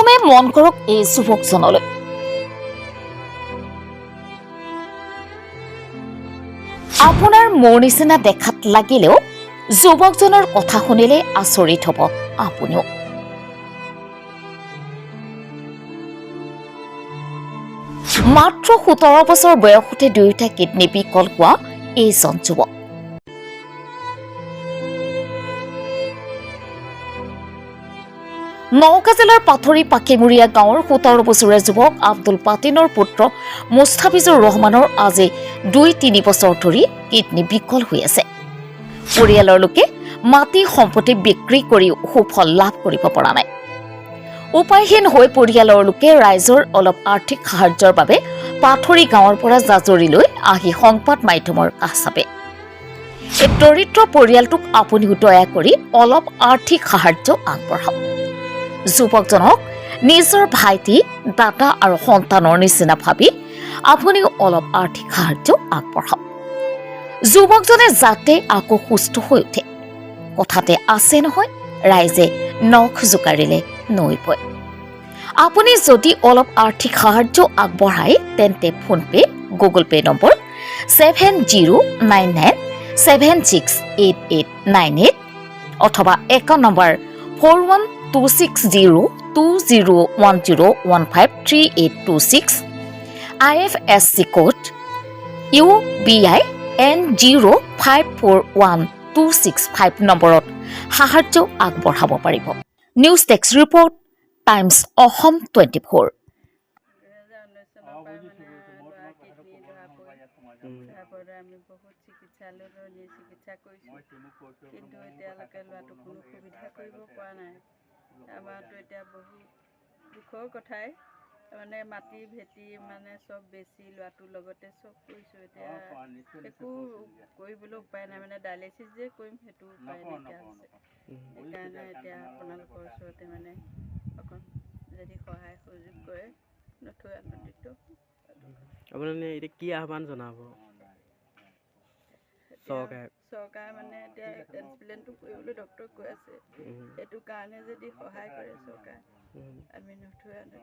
প্ৰথমে মন কৰক এই যুৱকজনলৈ। আপোনাৰ মোৰ নিচিনা দেখাত লাগিলেও যুৱকজনৰ কথা শুনিলে আচৰিত হ'ব আপুনিও। মাত্ৰ 17 বছৰ বয়সতে দুয়োটা কিডনী বিকল হোৱা এইজন যুৱক। নওগাঁ জিলাৰ পাথৰী পাখিমুৰীয়া গাঁৱৰ 17 বছৰীয়া যুৱক আব্দুল পাতিনৰ পুত্ৰ মুস্তাফিজুৰ ৰহমানৰ আজি 2-3 বছৰ ধৰি কিডনী বিকল হৈ আছে। পৰিয়ালৰ লোকে মাটি সম্পত্তি বিক্ৰী কৰিও সুফল লাভ কৰিব পৰা নাই। উপায়হীন হৈ পৰিয়ালৰ লোকে ৰাইজৰ অলপ আৰ্থিক সাহায্যৰ বাবে পাথৰী গাঁৱৰ পৰা জাজৰিলৈ আহি সংবাদ মাধ্যমৰ কাষ চাপে। এই দৰিদ্ৰ পৰিয়ালটোক আপুনিও দয়া কৰি অলপ আৰ্থিক সাহায্য আগবঢ়াওক। যুৱকজনক নিজৰ ভাইটি, দাদা আৰু সন্তানৰ নিচিনা ভাবি আপুনিও অলপ আৰ্থিক সাহায্য আগবঢ়াওক। যুৱকজনে যাতে আকৌ সুস্থ হৈ উঠে। কথাতে আছে নহয়, ৰাইজে নখ জোকাৰিলে নৈ বয়। আপুনি যদি অলপ আৰ্থিক সাহায্য আগবঢ়ায় তেন্তে ফোনপে, গুগল পে নম্বৰ 7099768898 অথবা account number 41260201015386 IFSC code UBI N054126 নম্বৰত সাহায্য আগবঢ়াব পাৰিব। News desk report, times Assam 24। আমি বহুত চিকিৎসালয়ত নি চিকিৎসা কৰিছোঁ, কিন্তু এতিয়ালৈকে ল'ৰাটোক কোনো সুবিধা কৰিব পৰা নাই। আমাৰতো এতিয়া বহুত দুখৰ কথাই, মানে মাটি ভেটি মানে চব বেছি ল'ৰাটোৰ লগতে চব কৰিছোঁ। এতিয়া একো কৰিবলৈ উপায় নাই, মানে ডায়েলিচিছ যে কৰিম সেইটো উপায় নাইকিয়া হৈছে। সেইকাৰণে এতিয়া আপোনালোকৰ ওচৰতে মানে অকণ যদি সহায় সহযোগ কৰে নথৈ আনন্দিত। আপুনি এতিয়া কি আহ্বান জনাব চৰকাৰে? মানে এতিয়া ট্ৰেন্সপ্লেণ্টটো কৰিবলৈ ডক্টৰে কৈ আছে, সেইটো কাৰণে যদি সহায় কৰে চৰকাৰে, আমি নথৈ আনন্দিত।